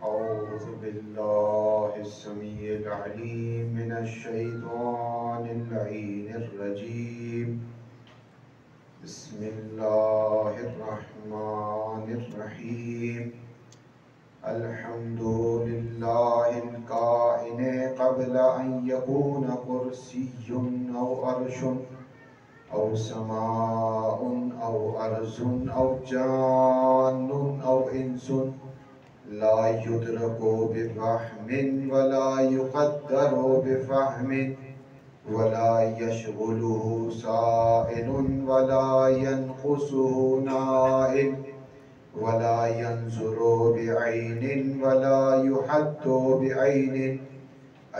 औज़ु बिल्लाहिस समीइल अलीम मिनश शैतानिर लईनिर रजीम। बिस्मिल्लाहिर रहमानिर रहीम। अल्हम्दुलिल्लाहिल काइनि क़ब्ल अन यकून कुर्सियुन औ अर्शुन औ समाउन औ अर्ज़ुन औ जान्नुन औ इंसुन ला युद्रको बिफ़हमिन वला युक़द्दरो बिफ़हमिन वला यशग़ुलुहु साइलुन वला यनक़ुसुहु नाइल वला यंज़ुरु बिअयनिन वला युहद्दु बिअयनिन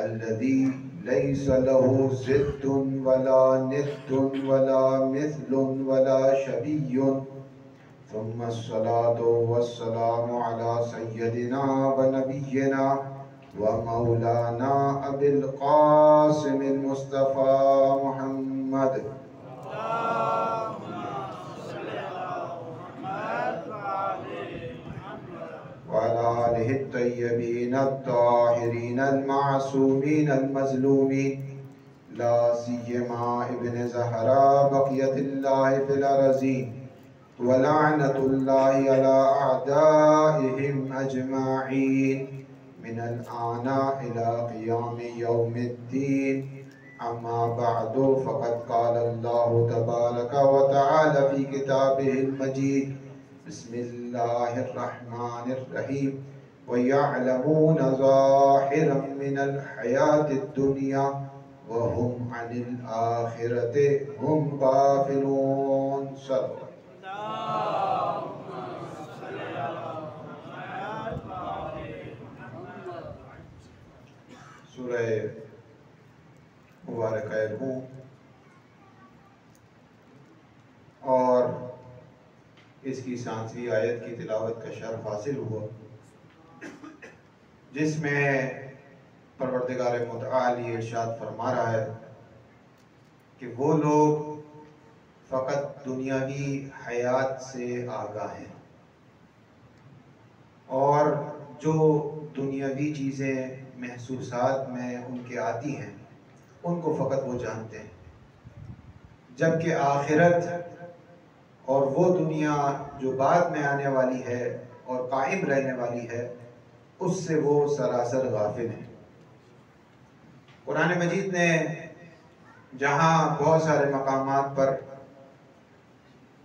अल्लज़ी लैसा लहु ज़िद्दुन वला निद्दुन वला मिस्लुन वला शबीयुन। सुम्मस्सलातु वस्सलामु अला सय्यदिना व नबिय्यिना व मौलाना अबिल क़ासिमिल मुस्तफ़ा मुहम्मद व अला आलिहि तय्यबीन अत्ताहिरीन अल-मासूमीन अल-मज़लूमीन ला सियमा इब्न ज़हरा बक़ियतिल्लाहि फ़िल अर्ज़ीन व लअनतुल्लाहि अला अअदाइहिम अजमईन मिनल आना इला क़ियामि यौमिद्दीन। अम्मा बअदु फ़क़द क़ालल्लाहु तबारक व तआला फ़ी किताबिहिल मजीद। बिस्मिल्लाहिर रहमानिर रहीम। व यअलमून ज़ाहिरम मिनल हयातिद दुनिया व हुम अनिल आखिरति हुम गाफ़िलून। सूरह मुबारक रूम और इसकी 7वीं आयत की तिलावत का शर्फ हासिल हुआ, जिसमें परवरदिगार मुतआली इरशाद फरमा रहा है कि वो लोग फ़कत दुनियावी हयात से आगाह हैं और जो दुनियावी चीज़ें महसूसात में उनके आती हैं उनको फ़कत वो जानते हैं, जबकि आखिरत और वो दुनिया जो बाद में आने वाली है और कायम रहने वाली है उससे वो सरासर गाफिल हैं। कुरान मजीद ने जहाँ बहुत सारे मकामात पर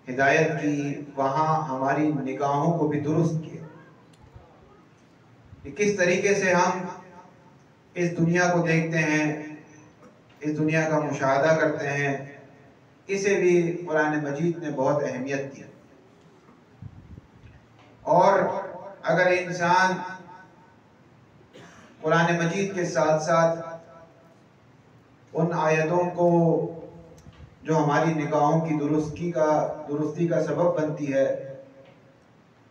हिदायत की, वहाँ हमारी निगाहों को भी दुरुस्त किया कि किस तरीके से हम इस दुनिया को देखते हैं, इस दुनिया का मुशाहदा करते हैं, इसे भी कुरान मजीद ने बहुत अहमियत दी। और अगर इंसान कुरान मजीद के साथ साथ उन आयतों को जो हमारी निगाहों की दुरुस्ती का सबब बनती है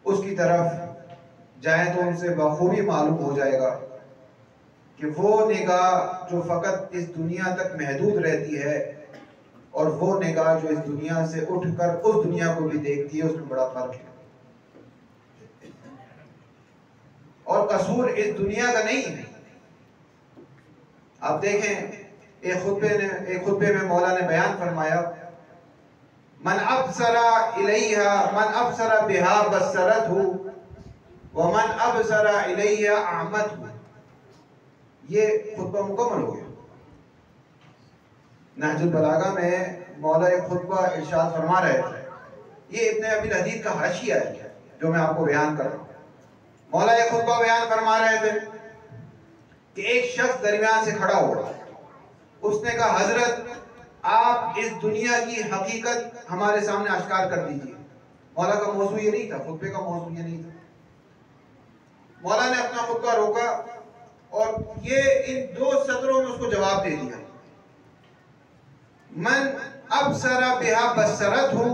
उसकी तरफ जाए तो उनसे बखूबी मालूम हो जाएगा कि वो निगाह जो फ़कत इस दुनिया तक महदूद रहती है और वो निगाह जो इस दुनिया से उठकर उस दुनिया को भी देखती है, उसमें बड़ा फर्क है। और कसूर इस दुनिया का नहीं है। आप देखें, एक खुतबे में मौला ने बयान फरमाया, मन अबसरा इलैहा मन अबसरा बिहा बसरतहु व मन अबसरा इलैहा अहमदहु। ये खुतबा मुकम्मल हो गया। नहजुल बलागा में मौला एक खुतबा इरशाद फरमा रहे थे। ये इब्न अबील हदीद का हाशिया है जो मैं आपको बयान कर रहा हूँ। मौला एक खुतबा बयान फरमा रहे थे कि एक शख्स दरमियान से खड़ा हुआ, उसने कहा, हजरत आप इस दुनिया की हकीकत हमारे सामने आश्कार कर दीजिए। मौला का मौजू ये नहीं था, खुतबे का मौजू ये नहीं था। मौला ने अपना खुतबा रोका और ये इन 2 सत्रों में उसको जवाब दे दिया, मन अबसरा बिहा बसरतहु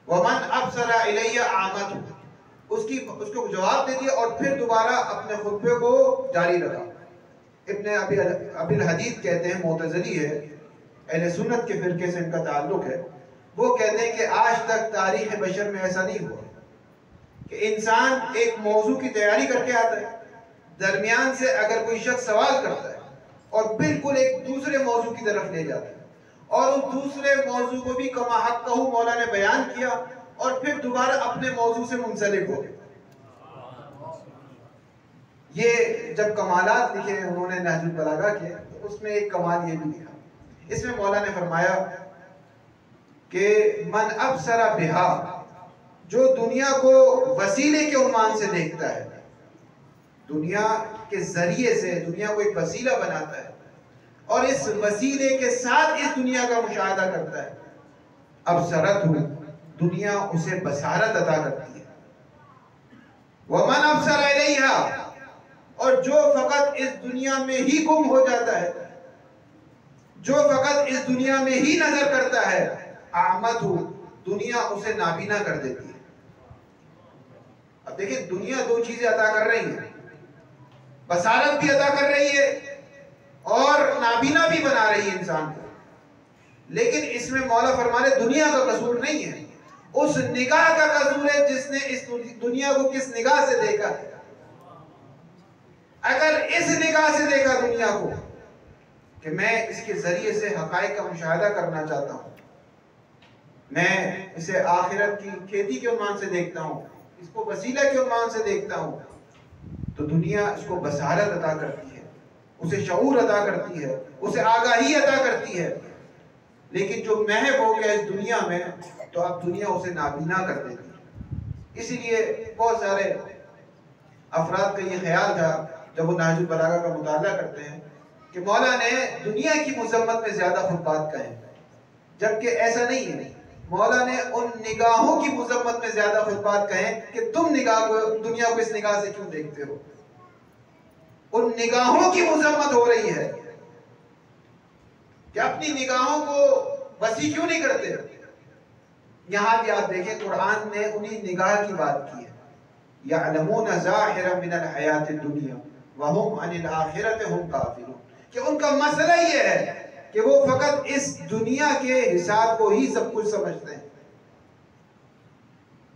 व मन अबसरा इलैया आमदहु। उसको जवाब दे दिया और फिर दोबारा अपने खुतबे को जारी रखा। इब्न अबील हदीद कहते हैं, मुतज़िली है, अहले सुन्नत के फिरके से इनका ताल्लुक है। वो कहते हैं कि आज तक तारीख़ बशर में ऐसा नहीं हुआ कि इंसान एक मौजू की तैयारी करके आता है, दरमियान से अगर कोई शख्स सवाल करता है और बिल्कुल एक दूसरे मौजू की तरफ ले जाता है और उस दूसरे मौजू को भी कमा हक कहू मौला ने बयान किया और फिर दोबारा अपने मौजू से मुंसलिक हो गए। ये जब कमालात लिखे उन्होंने नहजुल बलागा के, तो उसमें एक कमाल ये भी लिखा, इसमें मौला ने फरमाया कि मन अबसरा बिहा, जो दुनिया को वसीले के उन्वान से देखता है, दुनिया के जरिए से दुनिया को एक वसीला बनाता है और इस वसीले के साथ इस दुनिया का मुशाहदा करता है, अबसरत हो, दुनिया उसे बसारत अता करती है। वमन अबसर इलैहा, और जो फकत इस दुनिया में ही गुम हो जाता है, जो फकत इस दुनिया में ही नजर करता है, आमद हो, दुनिया उसे नाबीना कर देती है। अब देखिए, दुनिया दो चीजें अता कर रही है, बसारत भी अता कर रही है और नाबीना भी बना रही है इंसान को, लेकिन इसमें मौला फरमा रहे दुनिया का कसूर नहीं है, उस निगाह का कसूर है जिसने इस दुनिया को किस निगाह से देखा है। अगर इस निगाह से देखा दुनिया को कि मैं इसके जरिए से हकायक का मुशाहदा करना चाहता हूं, मैं इसे आखिरत की खेती के उन्वान से देखता हूं, इसको वसीला के उन्वान से देखता हूं, तो दुनिया इसको बसारत अता करती है, उसे शऊर अता करती है, उसे आगाही अता करती है। लेकिन जो महव हो गया इस दुनिया में, तो अब दुनिया उसे नाबीना कर देती है। इसीलिए बहुत सारे अफराद का ये ख्याल था जब वो नहजुल बलागा का मुताला करते हैं कि मौला ने दुनिया की मुज़म्मत में ज्यादा खुतबात कहे, जबकि ऐसा नहीं है। मौला ने उन निगाहों की मुज़म्मत में ज्यादा खुतबात कहे कि तुम निगाह को, दुनिया को इस निगाह से क्यों देखते हो। उन निगाहों की मुज़म्मत हो रही है कि अपनी निगाहों को वसी क्यों नहीं करते। यहां भी आप देखें, कुरान ने उन्हीं निगाह की बात की है, यअलमून ज़ाहिरन मिनल हयातिद दुनिया व हुम अनिल आखिरति हुम काफिरून, कि उनका मसला ये है कि वो फकत इस दुनिया के हिसाब को ही सब कुछ समझते हैं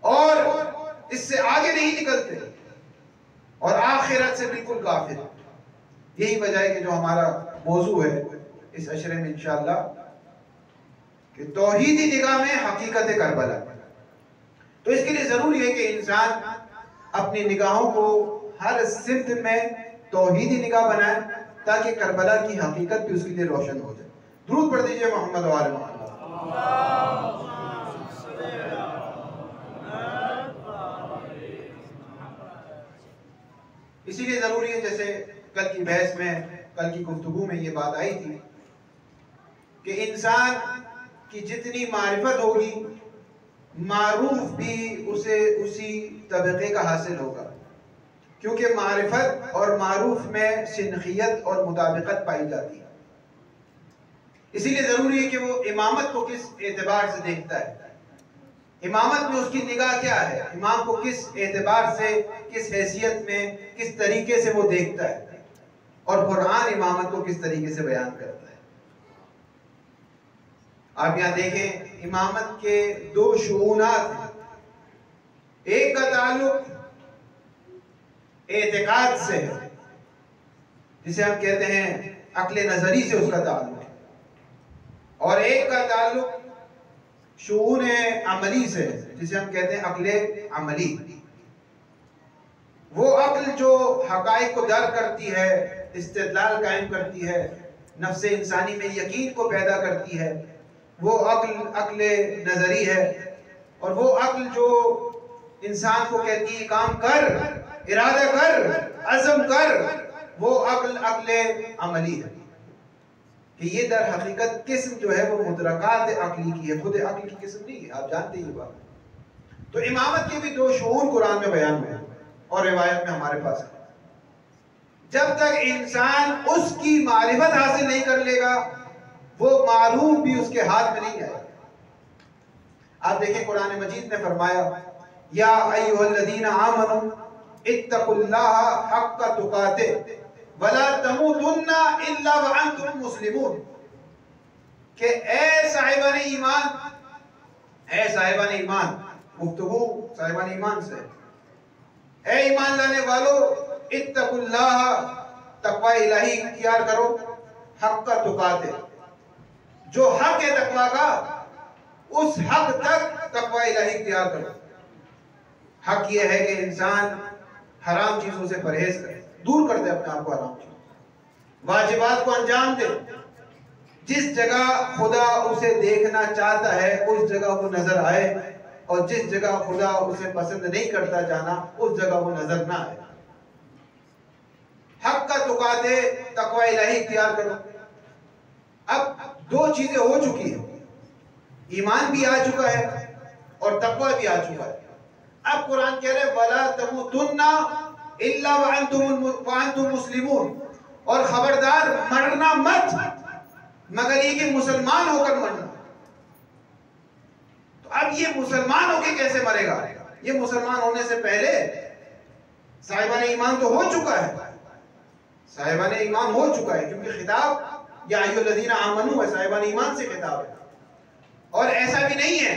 और इससे आगे नहीं निकलते और आखिरत से बिल्कुल काफिर। यही वजह है कि जो हमारा मौजू है इस अशरे में इंशाअल्लाह कि तौहीदी निगाह में हकीकत करबला, तो इसके लिए जरूरी है कि इंसान अपनी निगाहों को हर सिमत में तौहीदी निगाह बनाए ताकि करबला की हकीकत भी उसके लिए रोशन हो जाए। दुरूद पढ़ दीजिए मोहम्मद व आले मोहम्मद। इसीलिए जरूरी है, जैसे कल की बहस में, कल की गुफ्तगू में ये बात आई थी कि इंसान की जितनी मारिफत होगी, मारूफ भी उसे उसी तबके का हासिल होगा, क्योंकि मारिफत और मारूफ में सिनखियत और मुताबिकत पाई जाती है। इसीलिए जरूरी है कि वो इमामत को किस एतबार से देखता है, इमामत में उसकी निगाह क्या है, इमाम को किस एतबार से, किस हैसियत में, किस तरीके से वो देखता है, और कुरान इमामत को किस तरीके से बयान करता है। आप यहाँ देखें, इमामत के दो शुऊनात हैं, एक का ताल्लुक एतिकाद से है, जिसे हम कहते हैं अक्ल नजरी से उसका ताल्लुक है, और एक का ताल्लुक शून अमली से, जिसे हम कहते हैं अक्ल अमली। वो अक्ल जो हकाइक को दर्क करती है, इस्तिदलाल कायम करती है, नफ्स इंसानी में यकीन को पैदा करती है, वो अक्ल नजरी है। और वो अक्ल जो इंसान को कहती है काम कर, इरादा कर, अज़म कर, वो अक्ल अमली है। कि ये दर हकीकत किस्म जो है वो मुदरकात अक्ली की है, खुद अक्ल की किस्म नहीं है, आप जानते ही बात। तो इमामत के भी दो शऊर कुरान में बयान हुए और रिवायत में हमारे पास है। जब तक इंसान उसकी मारिफत हासिल नहीं कर लेगा, वो मारूफ भी उसके हाथ में नहीं आएगा। आप देखें, कुरान मजीद ने फरमाया, या अय्युहल्लज़ीना आमनू इत्तकुल्लाहा हक्का तुकातिह वला तमूतुन्ना इल्ला व अंतुम मुस्लिमून, कि ए साहिबान ईमान, ए साहिबान ईमान, गुफ्तगू साहिबान ईमान से, ऐ ईमान लाने वालों, इत्तकुल्लाह, तकवा इलाही इख्तियार करो, हक का तुकाते, जो हक है तकवा का उस हक तक तकवा इलाही इख्तियार करो। हक यह है कि इंसान हराम चीजों से परहेज करे, दूर कर दे अपने आप को हराम चीजों, वाजिबात को अंजाम दे। जिस जगह खुदा उसे देखना चाहता है उस जगह वो नजर आए, और जिस जगह खुदा उसे पसंद नहीं करता जाना उस जगह वो नजर ना आए। हक का तुकाते, तकवा इलाही इख्तियार करो। अब दो चीजें हो चुकी है, ईमान भी आ चुका है और तकवा भी आ चुका है। अब कुरान कह रहे वला तमुतुन्ना इल्ला व अंतुम मुस्लिमून, और खबरदार मरना मत मगर ये कि मुसलमान होकर मरना। तो अब ये मुसलमान होकर कैसे मरेगा? ये मुसलमान होने से पहले साहिबान ईमान तो हो चुका है, साहिबान ईमान हो चुका है, क्योंकि खिताब या अय्युहल्लज़ीना आमनू है, साहिबान ईमान से खिताब है। और ऐसा भी नहीं है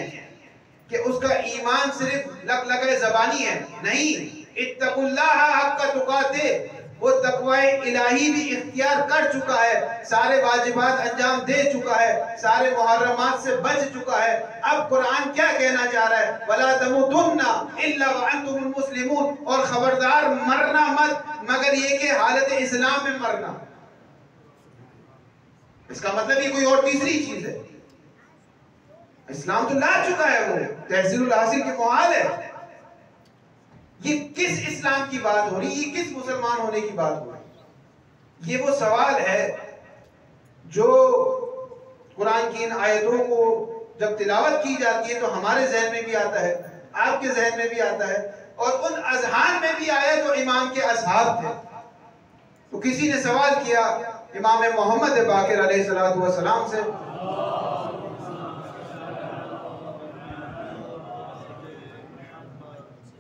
कि उसका ईमान सिर्फ लग ज़बानी है, नहीं, इत्तकुल्लाह हक्का तुकाते, वो तकवाए इलाही भी इख्तियार कर चुका है, सारे वाजिबात अंजाम दे चुका है, सारे मुहर्रमात से बच चुका है। अब कुरान क्या कहना चाह रहा है? वला तमुतुन्ना इल्ला व अंतुम मुस्लिमून, और खबरदार मरना मत मगर ये कि हालत इस्लाम में मरना। इसका मतलब ये कोई और तीसरी चीज है। इस्लाम तो ला चुका है, वो तहसीलुल हासिल की मुहाल है। ये किस इस्लाम की बात हो रही, ये किस मुसलमान होने की बात हो रही? ये वो सवाल है जो कुरान की इन आयतों को जब तिलावत की जाती है तो हमारे जहन में भी आता है, आपके जहन में भी आता है, और उन अजहान में भी आया जो इमाम के असहाब थे। तो किसी ने सवाल किया इमाम मोहम्मद बाकिर अलैहिस्सलातु वस्सलाम से,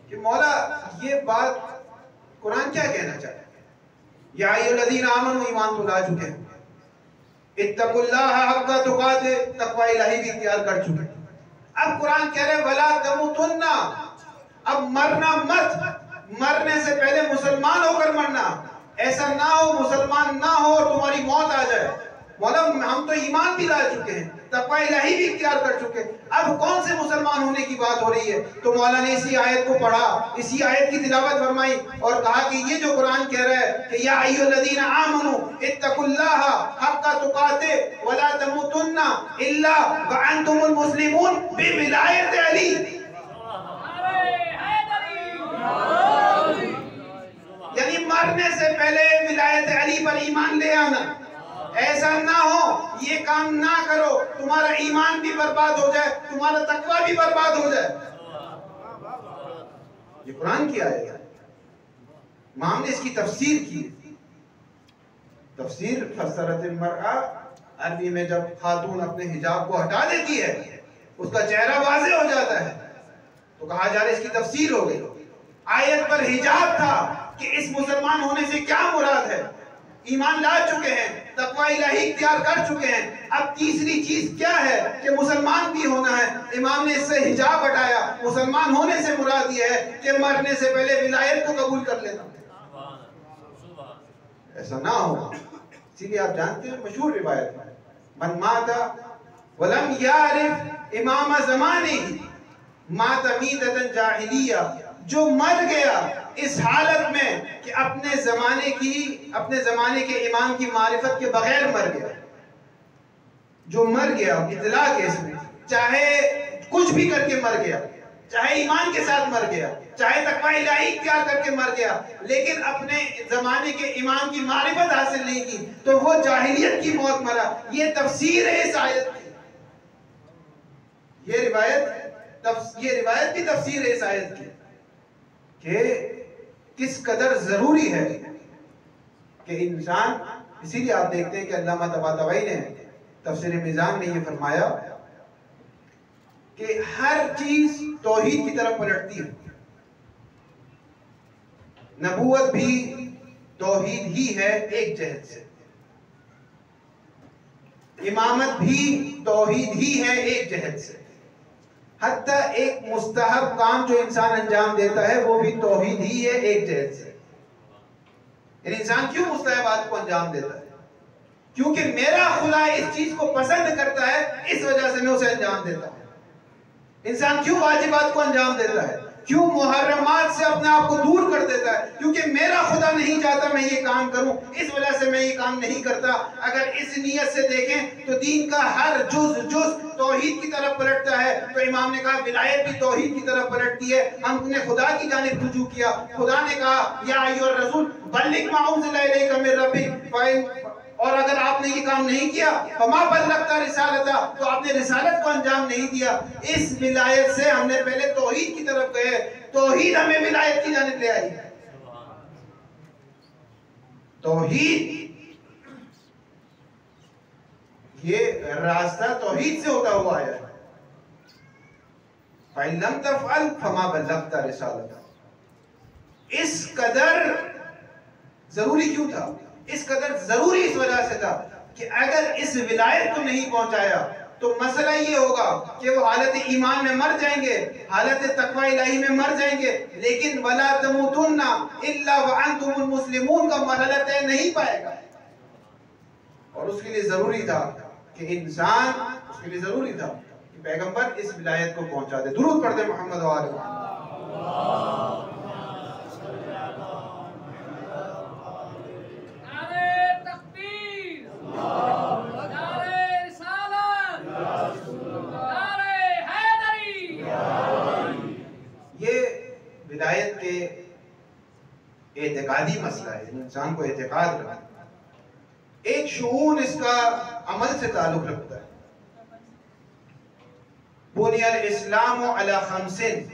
कि मौला ये बात कुरान क्या कहना चाहता है? या अय्युहल्लज़ीना आमनू, ईमान तो ला चुके हैं, इत्तकुल्लाह हक्का तुकाते, तकवा इलाही भी इख्तियार कर चुके हैं। अब कुरान कह रहे वला तमुतुन्ना, अब मरना मत, मरने से पहले मुसलमान होकर मरना। ऐसा ना हो मुसलमान ना हो और तुम्हारी मौत आ जाए। मौला हम तो ईमान भी ला चुके हैं, तकवा इलाही भी इख्तियार कर चुके हैं, अब कौन से मुसलमान होने की बात हो रही है? तो मौला ने इसी आयत को पढ़ा, इसी आयत की तिलावत फरमाई और कहा कि ये जो कुरान कह रहा है कि या अय्युहल्लज़ीना आमनू इत्तकुल्लाह हक्का तुकाते वला तमुतुन्ना इल्ला व अंतुमुल मुस्लिमून बिविलायत अली, यानी मरने से पहले विलायत अली पर ईमान ले आना। ऐसा ना हो, ये काम ना करो, तुम्हारा ईमान भी बर्बाद हो जाए, तुम्हारा तकवा भी बर्बाद हो जाए। ये कुरान की आयत है। इमाम ने इसकी तफसीर की। तफसीर फसरतिल मरआ, अरबी में जब खातून अपने हिजाब को हटा देती है उसका चेहरा वाज़ेह हो जाता है, तो कहा जा रहा है इसकी तफसीर हो गई। आयत पर हिजाब था कि इस मुसलमान होने से क्या मुराद है? ईमान ला चुके हैं, तकवा इलाही इख्तियार कर चुके हैं, अब तीसरी चीज क्या है कि मुसलमान भी होना है। इमाम ने इससे हिजाब हटाया, मुसलमान होने से मुराद ये है कि मरने से पहले विलायत को कबूल कर लेना। ऐसा ना हो, इसीलिए आप जानते हैं मशहूर रिवायत है, मन माता वलम यारिफ इमाम ज़माने माता मीततन जाहिलिया, जो मर गया इस हालत में कि अपने जमाने के इमाम की मारिफत के बगैर मर गया, जो मर गया इतलाक है इसमें, चाहे कुछ भी करके मर गया, चाहे ईमान के साथ मर गया, चाहे तकवा इलाही इख्तियार करके मर गया, लेकिन अपने जमाने के इमाम की मारिफत हासिल नहीं की, तो वो जाहिलियत की मौत मरा। ये तफसीर है इस आयत की, ये रिवायत भी तफसीर है इस आयत की कि किस कदर जरूरी है कि इंसान। इसीलिए आप देखते हैं कि अल्लामा तबातबाई ने तफसीर मीज़ान में ये फरमाया कि हर चीज तौहीद की तरफ पलटती है। नबूवत भी तौहीद ही है एक जहत से, इमामत भी तौहीद ही है एक जहत से, हत्ता एक मुस्तहब काम जो इंसान अंजाम देता है वो भी तौहीद ही है एक जहत से। इंसान क्यों मुस्तहबात को अंजाम देता है? क्योंकि मेरा खुदा इस चीज को पसंद करता है, इस वजह से मैं उसे अंजाम देता हूं। इंसान क्यों वाजिबात को अंजाम देता है, क्यों मुहर्रमात से अपने आप को दूर कर देता है? क्योंकि मेरा खुदा नहीं चाहता मैं ये काम करूं, इस वजह से मैं ये काम नहीं करता। अगर इस नियत से देखें तो दीन का हर जुज तौहीद की तरफ पलटता है। तो इमाम ने कहा विलायत भी तौहीद की तरफ पलटती है। हमने खुदा की जानिब रुजू किया। खुदा ने कहा या अय्युहर रसूल बल्लिग मा उनज़िला इलैका मिन रब्बिक, और अगर आपने ये काम नहीं किया फमा बल्लगता रिसालता, तो आपने रिसालत को अंजाम नहीं दिया। इस विलायत से हमने पहले तौहीद की तरफ गए, तौहीद हमें विलायत की जानिब ले आई। तौहीद, ये रास्ता तौहीद से होता हुआ आया है। फ़इल्लम तफ़अल फमा बल्लगता रिसालता। इस कदर जरूरी क्यों था? इस कदर जरूरी इस वजह से था कि अगर इस विलायत को नहीं पहुंचाया तो मसला ये होगा कि वो हालत ईमान में मर जाएंगे, हालत तक़वा इलाही में मर जाएंगे, लेकिन वला तमूतुन्ना इल्ला व अंतुमुल मुस्लिमून का मरहला तय नहीं पाएगा। और उसके लिए जरूरी था कि इंसान, उसके लिए जरूरी था कि पैगंबर इस विलायत को पहुंचा दे। दुरूद पढ़ते मोहम्मद व आले मोहम्मद। विलायत के एतकादी मसला है, इंसान को एतकाद रखना। एक शऊन इसका अमल से ताल्लुक रखता है। बुनियाल इस्लाम अला खमसिन,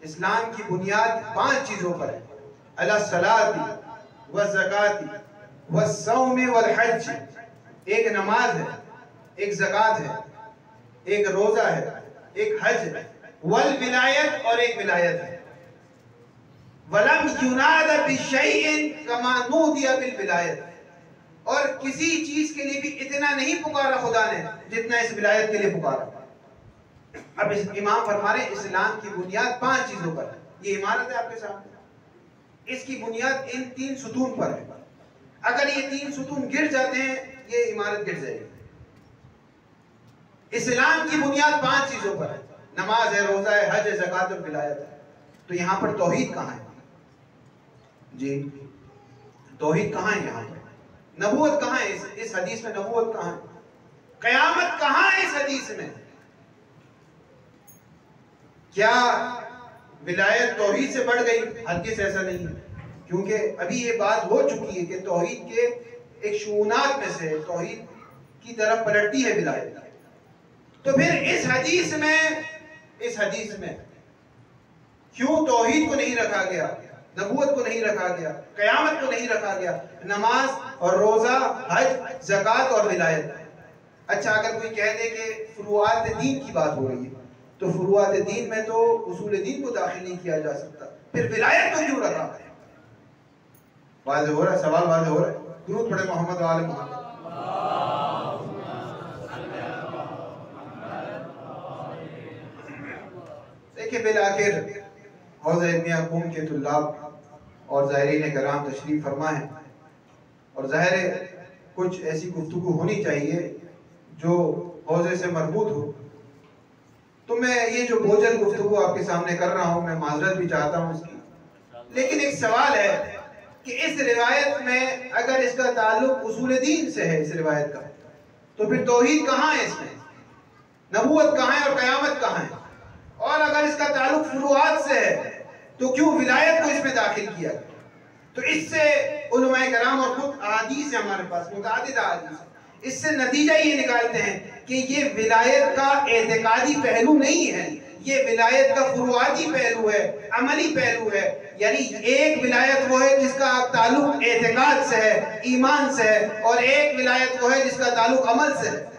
इस्लाम की बुनियाद 5 चीजों पर है। अला सलाती व ज़काती व सौम वल हज, एक नमाज है, एक ज़कात है, एक रोजा है, एक हज है, वल विलायत, और एक विलायत है। वलम युनाद बिशैइन कमा नूदिया बिल विलायत, और किसी चीज के लिए भी इतना नहीं पुकारा खुदा ने जितना इस विलायत के लिए पुकारा। अब इस इमाम फरमा रहे इस्लाम की बुनियाद 5 चीजों पर है। ये इमारत है आपके सामने, इसकी बुनियाद इन 3 सुतून पर है। अगर ये 3 सुतून गिर जाते हैं ये इमारत गिर जाएगी। इस्लाम की बुनियाद 5 चीजों पर है, नमाज है, रोजा है, हज है, ज़कात और विलायत है। तो यहाँ पर तौहीद कहाँ है जी? तौहीद कहाँ है यहाँ पर? नबूवत कहाँ है? इस हदीस में नबूवत कहाँ है? क़यामत कहाँ है इस हदीस में? क्या विलायत तौहीद से बढ़ गई? हरगिज़ ऐसा नहीं है, क्योंकि अभी ये बात हो चुकी है कि तौहीद के एक शुऊनात में से तौहीद की तरफ पलटती है विलायत। तो फिर इस हदीस में क्यों तौहीद को नहीं रखा गया, नबूवत को नहीं रखा गया, क़यामत को नहीं रखा गया? नमाज और रोजा, हज, ज़कात और विलायत। अच्छा, अगर कोई कह दे कि फुरुआत दीन की बात हो रही है, तो फुरुआत दीन में तो उसूल दीन को दाखिल नहीं किया जा सकता, फिर विलायत को क्यों रखा? वाज़ेह हो रहा है, सवाल वाज़ेह हो रहा है। दुरूद पढ़े मोहम्मद व आले मोहम्मद। देखिए, बिल आखिर हौज़ इल्मिया क़ौम के तुल्लाब और ज़ाहिरीन कराम तशरीफ़ फरमा है, और ज़ाहिर है कुछ ऐसी गुफ्तगू होनी चाहिए जो हौज़े से मरबूत हो। तो मैं ये जो बोझल गुफ्तगू आपके सामने कर रहा हूँ, मैं माज़रत भी चाहता हूँ उसकी, लेकिन एक सवाल है कि इस रिवायत में अगर इसका ताल्लुक उसूल दीन से है, इस रिवायत का, तो फिर तौहीद कहाँ है इसमें? नबूवत कहाँ है और क़यामत कहाँ है? और अगर इसका ताल्लुक फुरुआत से है तो क्यों विलायत को इसमें दाखिल किया? तो इससे उलमाए कराम और खुद अहादीस है हमारे पास, मुतअद्दिद अहादीस, इससे नतीजा ये निकालते हैं कि ये विलायत का एतकादी पहलू नहीं है, ये विलायत का फुरुआती पहलू है, अमली पहलू है। यानी एक विलायत वो है जिसका ताल्लुक एतकाद से है, ईमान से है, और एक विलायत वो है जिसका ताल्लुक अमल से है,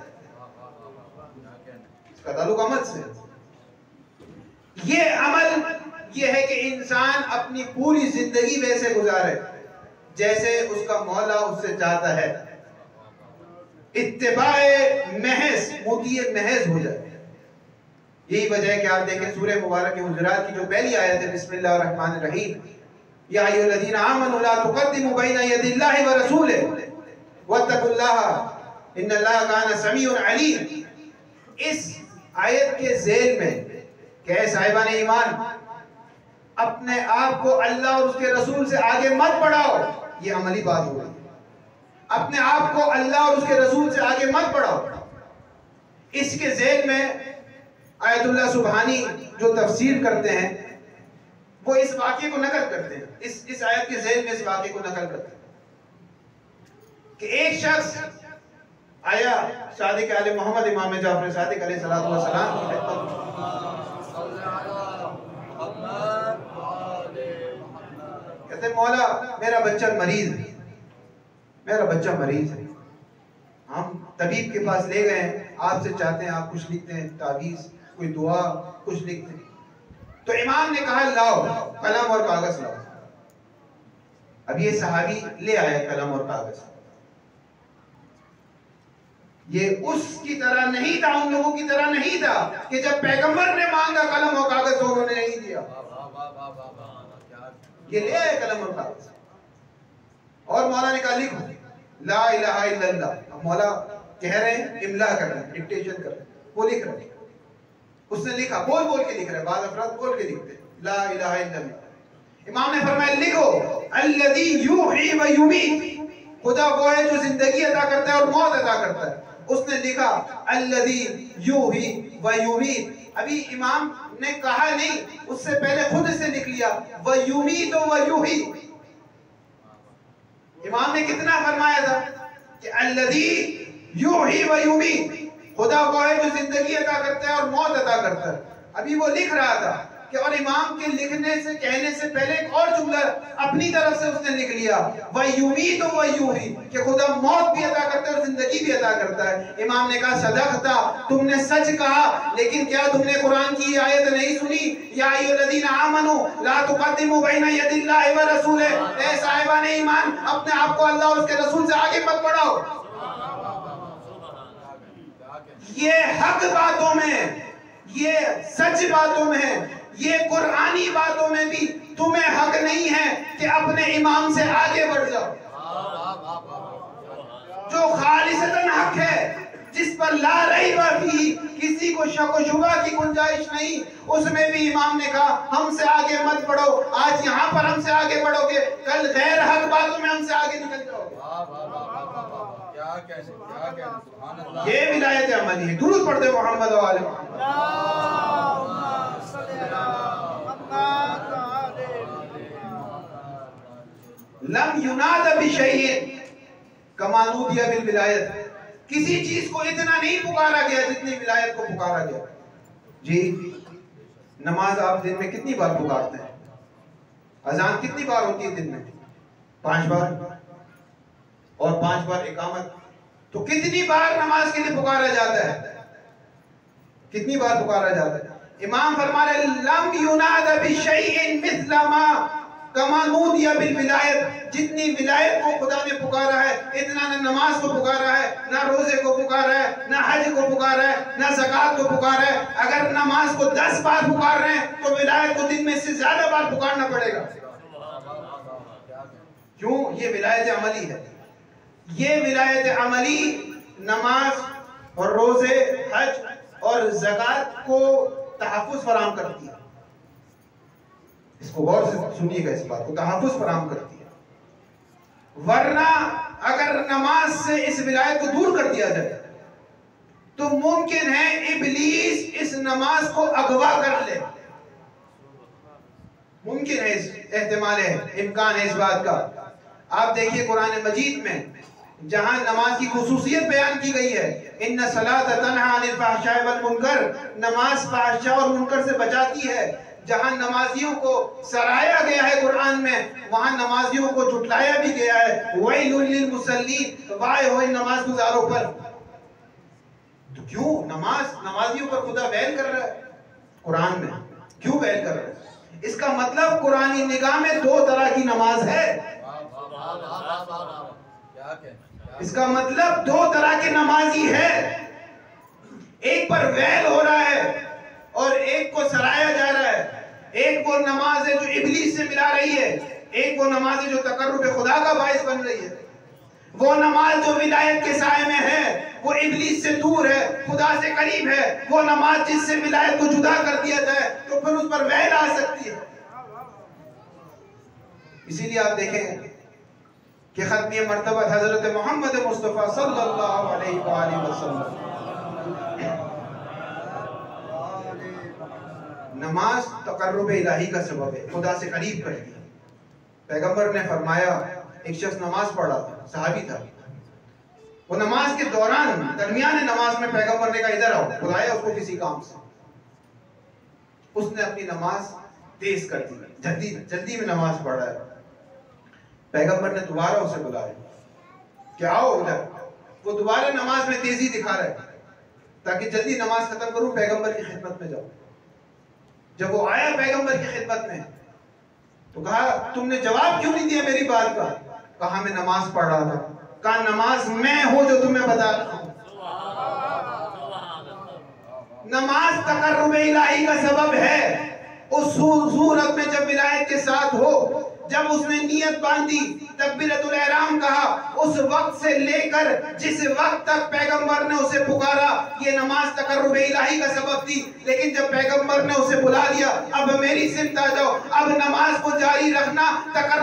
इसका ताल्लुक अमल से है। ये अमल ये है कि इंसान अपनी पूरी जिंदगी वैसे गुजारे जैसे उसका मौला उससे चाहता है, इत्तिबाए महज, मुतीए महज हो जाए। यही वजह है कि आप देखें सूरह मुबारक के हुजुरात की जो पहली आयत है, बिस्मिल्लाहिर्रहमानिर्रहीम, या अय्युहल्लज़ीना आमनू ला तुक़द्दिमू बैना यदिल्लाहि व रसूलिही वत्तकुल्लाह इन्नल्लाहा काना समीउन अलीम। इस आयत के ज़ेल में क्या साहिबान ईमान, अपने आप को अल्लाह और उसके रसूल से आगे मत बढ़ाओ, ये अमली बात हो गई। अपने आप को अल्लाह और उसके रसूल से आगे मत बढ़ाओ। इसके ज़ेल में आयतुल्लाह सुबहानी जो तफसीर करते हैं वो इस वाक़े को नकल करते हैं, इस आयत के ज़ेल में इस वाक़े को नकल करते हैं कि एक शख्स आया सादिक आले मोहम्मद इमाम जाफर सादिक अलैहिस्सलातु वस्सलाम की खिदमत, कहते मौला मेरा बच्चा मरीज है, मेरा बच्चा मरीज है, हम तबीब के पास ले गए हैं, आपसे चाहते हैं आप कुछ लिखते हैं, तावीज़ कोई दुआ कुछ लिखते हैं। तो इमाम ने कहा लाओ कलम और कागज लाओ। अब ये सहाबी ले आया कलम और कागज। ये उसकी तरह नहीं था, उन लोगों की तरह नहीं था कि जब पैगंबर ने मांगा कलम और कागज तो उन्होंने नहीं दिया। ये ले आए कलम और कागज और मौला ने कहा लिखो ला इलाहा इल्लल्लाह। अब मौला कह रहे हैं, इमला कर रहे हैं, डिक्टेशन कर रहे हैं, वो लिख रहे हैं। उसने लिखा, बोल बोल के लिख रहे हैं, बाद अफराद बोल के लिखते हैं ला इलाहा इल्लल्लाह। इमाम ने फरमाया लिखो अल्लज़ी युही व युमीत, खुदा वो है जो जिंदगी अता करता है और मौत अता करता है। उसने लिखा अल्लज़ी युही व युमीत। अभी इमाम ने कहा नहीं, उससे पहले खुद से लिख लिया व युमीत व युही। इमाम ने कितना फरमाया था कि अल्लज़ी युही व युमीत, खुदा वो है जो जिंदगी अता करता है और मौत अता करता है। अभी वो लिख रहा था कि और इमाम के लिखने से कहने से पहले एक और जुमला अपनी तरफ से उसने लिख लिया व युमीत व युही, कि खुदा मौत भी अता करता है और जिंदगी भी अता करता है। इमाम ने कहा सदक़ता, तुमने सच कहा, लेकिन क्या तुमने कुरान की आयत नहीं सुनी, या अय्युहल्लज़ीना आमनू ला तुक़द्दिमू बैना यदिल्लाहि व रसूलिही, ए साहिबान ईमान अपने आप को अल्लाह और उसके रसूल से आगे मत बढ़ाओ। ये हक बातों में, ये सच बातों में, ये कुरानी बातों में भी तुम्हें हक नहीं है कि अपने इमाम से आगे बढ़ जाओ। जो खालिसतन हक है, जिस पर ला रैब फीह, किसी को शक व शुबा की गुंजाइश नहीं, उसमें भी इमाम ने कहा हमसे आगे मत बढ़ो। आज यहाँ पर हमसे आगे बढ़ोगे, कल गैर हक बातों में हमसे आगे निकल जाओगे। ये विलायत अमली है। दुरूद पढ़ते मोहम्मद वाले लम युनाद बिशैइन कमा नूदिया बिल विलायत, किसी चीज को इतना नहीं पुकारा गया जितनी विलायत को पुकारा गया। जी नमाज आप दिन में कितनी बार पुकारते हैं? अजान कितनी बार होती है दिन में? 5 बार, और 5 बार इकामत। तो कितनी बार नमाज के लिए पुकारा जाता है? कितनी बार पुकारा जाता है? इमाम फरमा रहे लम युनाद बिशैइन मिस्ला मा कमा नूदिया बिल विलायत, जितनी विलायत को खुदा ने पुकारा है इतना न नमाज को पुकारा है, ना रोजे को पुकारा है, ना हज को पुकारा है, ना ज़कात को पुकारा है। अगर नमाज को 10 बार पुकार रहे हैं तो विलायत को दिन में से ज्यादा बार पुकारना पड़ेगा। क्यों? ये विलायत अमली है। ये विलायत अमली नमाज और रोजे, हज और ज़कात को तहफ़्फ़ुज़ फराहम करती है। इसको गौर से सुनिएगा, इस बात को तहफ़्फ़ुज़ फराहम करती है। वरना अगर नमाज से इस विलायत को दूर कर दिया जाए तो मुमकिन है इब्लीस इस नमाज को अगवा कर ले। मुमकिन है, इस एहतिमाल है, इम्कान है इस बात का। आप देखिए कुरान मजीद में जहां नमाज की खुसूसियत बयान की गई है, इन्ना सलात तन्हा अनिल फ़हशाइ वल मुनकर, नमाज फ़हशा और मुनकर से बचाती है। जहां नमाजियों को सराया गया है कुरान में, वहां नमाजियों को झुटलाया भी गया है। वैलुल लिल मुसल्लीन, वाय हो नमाज गुजारों पर। तो क्यों नमाजियों पर खुदा वैल कर रहा है कुरान में? क्यों वैल कर रहा है? इसका मतलब कुरानी निगाह में 2 तरह की नमाज है। इसका मतलब 2 तरह के नमाजी है। एक पर वैल हो रहा है और एक को सराया जा रहा है। एक वो नमाज है जो इब्लीस से मिला रही है, एक वो नमाज है जो तकर्रुब खुदा का बाइस बन रही है। वो नमाज जो विलायत के साए में है वो इब्लीस से दूर है, खुदा से करीब है। वो नमाज जिससे विलायत को जुदा कर दिया जाए तो फिर उस पर वैल आ सकती है। इसीलिए आप देखें कि खत्मी मर्तबा हजरत मोहम्मद मुस्तफ़ा सल्लल्लाहु अलैहि वसल्लम, नमाज तकर्रुब इलाही का सबब है, खुदा से करीब करती है। पैगंबर ने फरमाया, एक शख्स नमाज पढ़ रहा था, सहाबी था, वो नमाज के दौरान दरमियान नमाज में पैगंबर ने कहा इधर आओ, बुलाया उसको किसी काम से। उसने अपनी नमाज तेज कर दी, जल्दी में नमाज पढ़ रहा है। पैगंबर ने दोबारा उसे बुलाया कि आओ इधर। वो दोबारा नमाज में तेजी दिखा रहा है ताकि जल्दी नमाज खत्म करूं, पैगंबर की खिदमत में जाऊं। जब वो आया पैगंबर की खिदमत में तो कहा तुमने जवाब क्यों नहीं दिया मेरी बात का? कहा मैं नमाज पढ़ रहा था। कहा नमाज मैं हूं जो तुम्हें बता रहा हूं। नमाज तकर्रुब इलाही का सबब है। उस सूरत में जब विलायत के साथ हो, जब उसने नियत बांधी, तकबीरतुल इहराम कहा, उस वक्त से लेकर जिस वक्त तक पैगंबर ने उसे पुकारा, ये नमाज तकर्रुब इलाही का सबब थी। लेकिन जब पैगंबर ने उसे बुला दिया, अब मेरी सिमत आ जाओ, अब नमाज को जारी रखना तकर्रुब